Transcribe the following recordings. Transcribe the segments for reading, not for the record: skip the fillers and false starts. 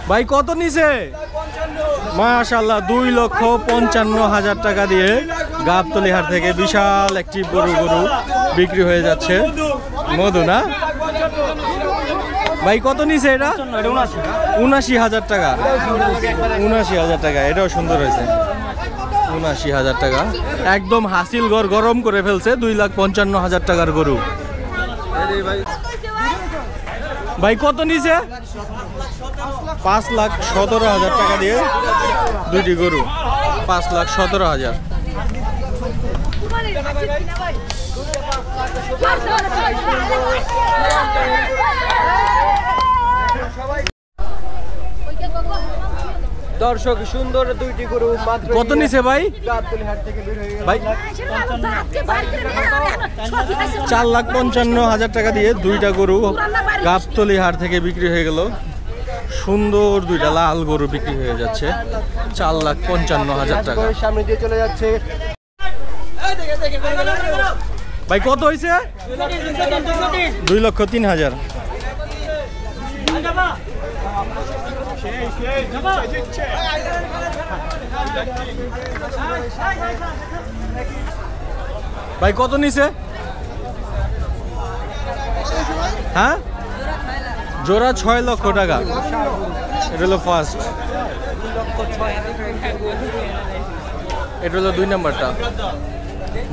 ভাই কত নিছে? মাশাআল্লাহ 2,55,000 টাকা দিয়ে গাবতলী হাট থেকে বিশাল একটি বড় গরু বিক্রি হয়ে যাচ্ছে। মধু না ভাই, কত নিছে এটা? 79,000 টাকা। 79,000 টাকা, এটাও সুন্দর হয়েছে। 79,000 টাকা, একদম হাসিল ঘর গরম করে ফেলছে। 2,55,000 টাকার গরু। ভাই কত নিছে? 5,17,000 টাকা দিয়ে দুইটি গরু। 5,17,000। দর্শক সুন্দর দুইটি গরু মাত্র কত নিছে ভাই? গাবতলী হাট থেকে বের হয়ে গেল ভাই 4,55,000 টাকা দিয়ে দুইটা গরু গাবতলী হাট থেকে বিক্রি হয়ে গেল। সুন্দর দুইটা লাল গরু বিক্রি হয়ে যাচ্ছে 4,55,000 টাকা। সামনে দিয়ে চলে যাচ্ছে। ভাই কত হয়েছে? 2,03,000। ভাই কত নিছে? হ্যাঁ, জোড়া 6 লক্ষ টাকা। এটা হলো ফার্স্ট, এটা হলো 2 নাম্বারটা।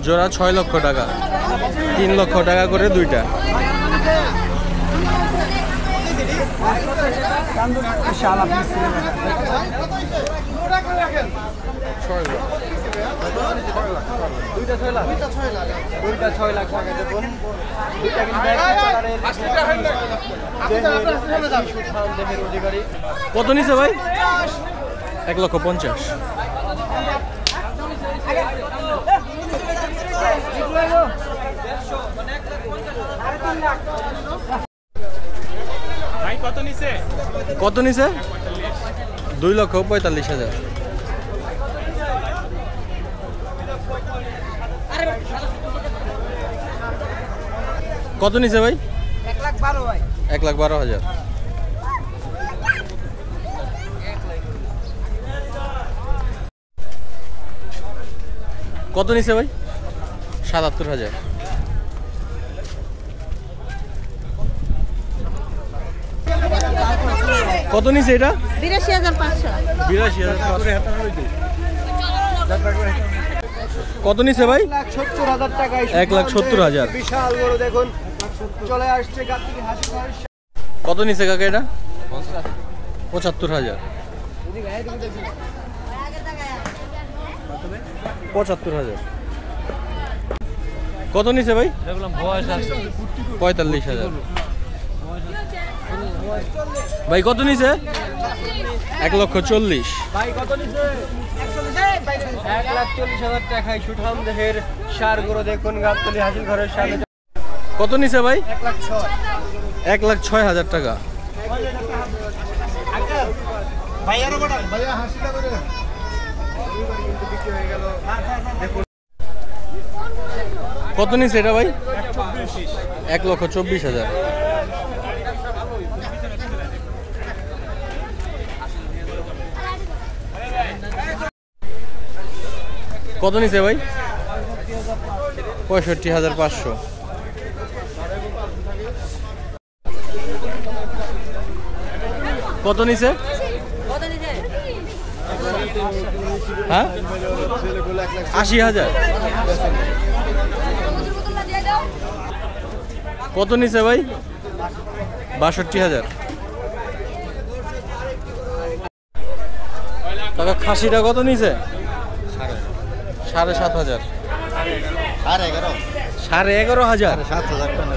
জোড়া 6 লক্ষ টাকা, 3 লক্ষ টাকা করে দুইটা। কত নিছে ভাই? 1,50,000। কত নিছে? 2,45,000। কত নিছে ভাই? 1,12,000। কত নিছে ভাই? 77,000। কত নিছে এটা? 82,500। 82,500। কত নিছে ভাই? 1,70,000 টাকা। 1,70,000। বিশাল বড় দেখুন চলে আসছে গাবতলী হাট। কত নিছে কাকা এটা? 75,000। 75,000। কত নিছে ভাই? 45,000। ভাই কত নিছে? 1,40,000। ভাই কত নিছে? 1,40,000 টাকায় সুঠাম দেহের সার গরু দেখুন গাবতলী হাসিল ঘরের সামনে। কত নিছে ভাই? 1,06,000। 1,06,000 টাকা। কত নিছে এটা ভাই? 1,24,000। কত নিছে ভাই? 65,500। কত নিছে? হ্যাঁ, 80,000। কত নিছে ভাই? 62,000। কাকা খাসিটা কত নিছে? 7,500। 11,500। 7,000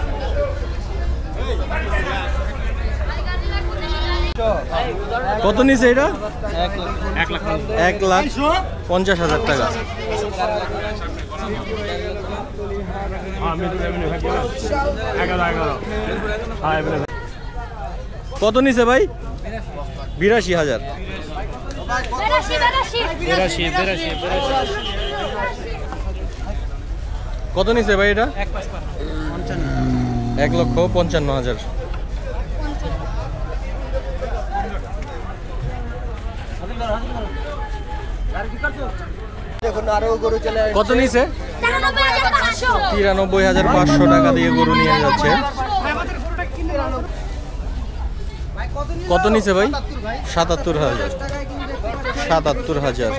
কত নিছে এটা? 1,50,000 টাকা। কত নিছে ভাই? 82,000। কত নিছে ভাই এটা? 1,55,000। দেখুন আরো গরু চলে আসছে। কত নিছে? 93,500 টাকা দিয়ে গরু নিয়ে যাচ্ছে। কত নিছে ভাই? 77,000। 77,000।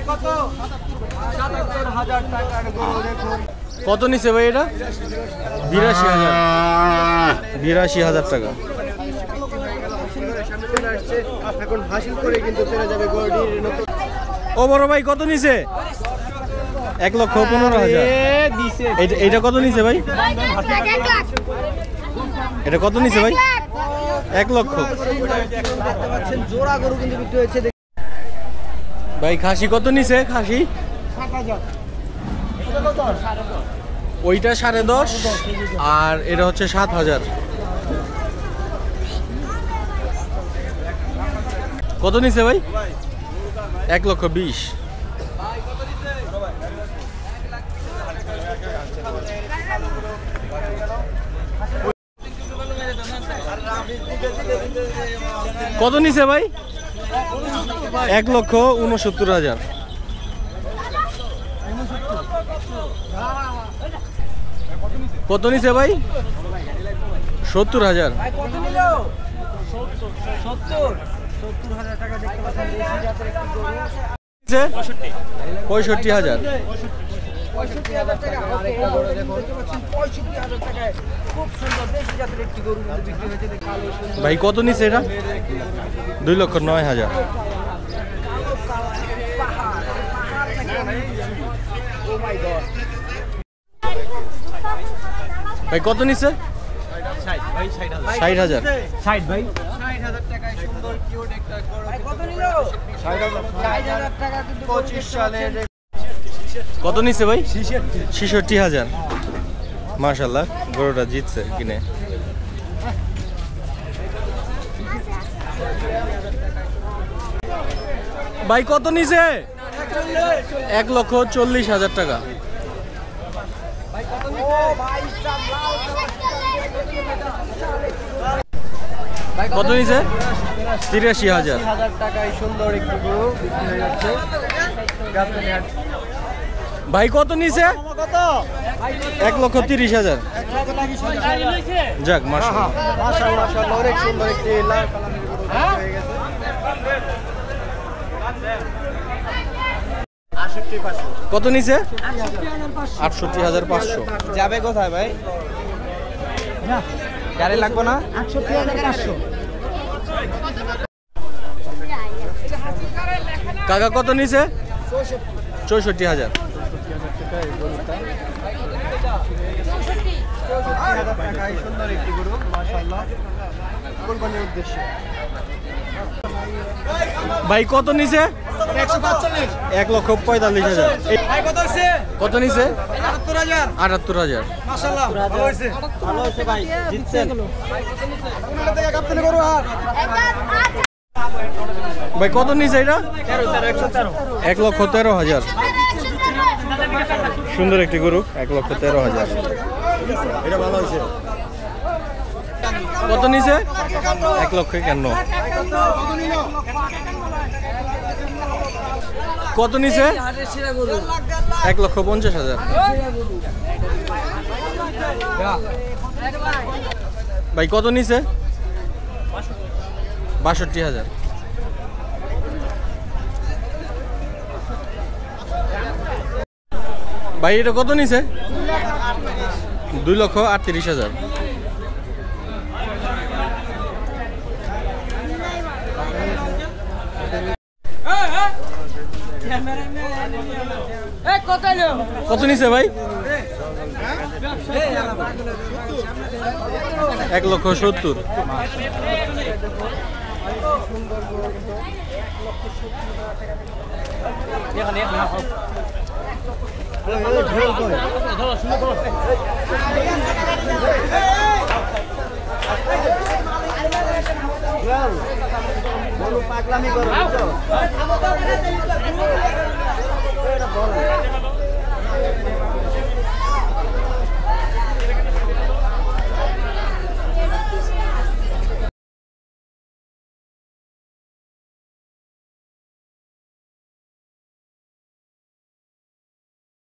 77,000 টাকার গরু দেখুন। কত নিছে ভাই এটা? 82,000। 82,000 টাকা। এখন হাসিল করে কিন্তু চলে যাবে গরুটির নতুন। ও বড় ভাই কত নিছে? 1,15,000। এটা কত নিছে ভাই? এটা কত নিছে ভাই? 1 লক্ষ। দেখতে পাচ্ছেন জোড়া গরু কিন্তু বিক্রি হয়েছে। ভাই খাসি কত নিছে? খাসি 7,000। ওইটা 10.5 আর এটা হচ্ছে 7,000। কত নিছে ভাই? 1,20,000। কত নিছে ভাই? 1,69,000। কত নিছে ভাই? 70,000। 70,000 টাকা দেখতে পাচ্ছেন। দেশি জাতের একটি গরু। 65,000। 65,000 টাকা আরেকটা গরু দেখুন। 65,000 টাকায় খুব সুন্দর দেশি জাতের একটি গরু কিন্তু বিক্রি হয়েছে। কালো সুন্দর। ভাই কত নিছে এটা? 2,09,000। ও মাই গড। ভাই কত নিছে? 60,000। 60,000 টাকায় সুন্দর কিউট একটা গরু। কত নিল? 60,000 টাকা কিন্তু 25 সালে। কত নিছে ভাই? 66,000। মাশাআল্লাহ গরুটা জিতছে কিনে। ভাই কত নিছে? 1,40,000 টাকা। কত নিছে? 83,000। 80,000 টাকায় সুন্দর একটি গরু বিক্রি হয়ে যাচ্ছে। গাবতলীহাট। ভাই কত নিছে? 1,30,000। যাক মাশাআল্লাহ। মাশাআল্লাহ অনেক সুন্দর একটি লাল কালারের গরু বিক্রি হয়ে গেছে। 68,500। কত নিছে? 68,500। যাবে কোথায় ভাই? গাড়ি লাগবে না? 68,500। কাকা কত নিছে? 64,000। 64,000 টাকায় সুন্দর একটি গরু মাশাআল্লাহ। কোরবানির উদ্দেশ্যে। ভাই কত নিছে? 145। 1,45,000। ভাই কত হইছে? কত নিছে? 78,000। 78,000। মাশাআল্লাহ ভালো হইছে। ভালো হইছে ভাই। জিতছেন। আপনারা থেকে গাবতলী গরু হাট। ভাই কত নিছে এটা? 113,000। 1,13,000। সুন্দর একটি গরু 1,13,000। এটা ভালো হয়েছে। কত নিছে? 1,51,000। কত নিছে? 1,50,000। ভাই কত নিছে? 62,000। ভাই এটা কত নিছে? 2,38,000। কত নিছে ভাই? 1,70,000। পাগলামি করো বুঝছো?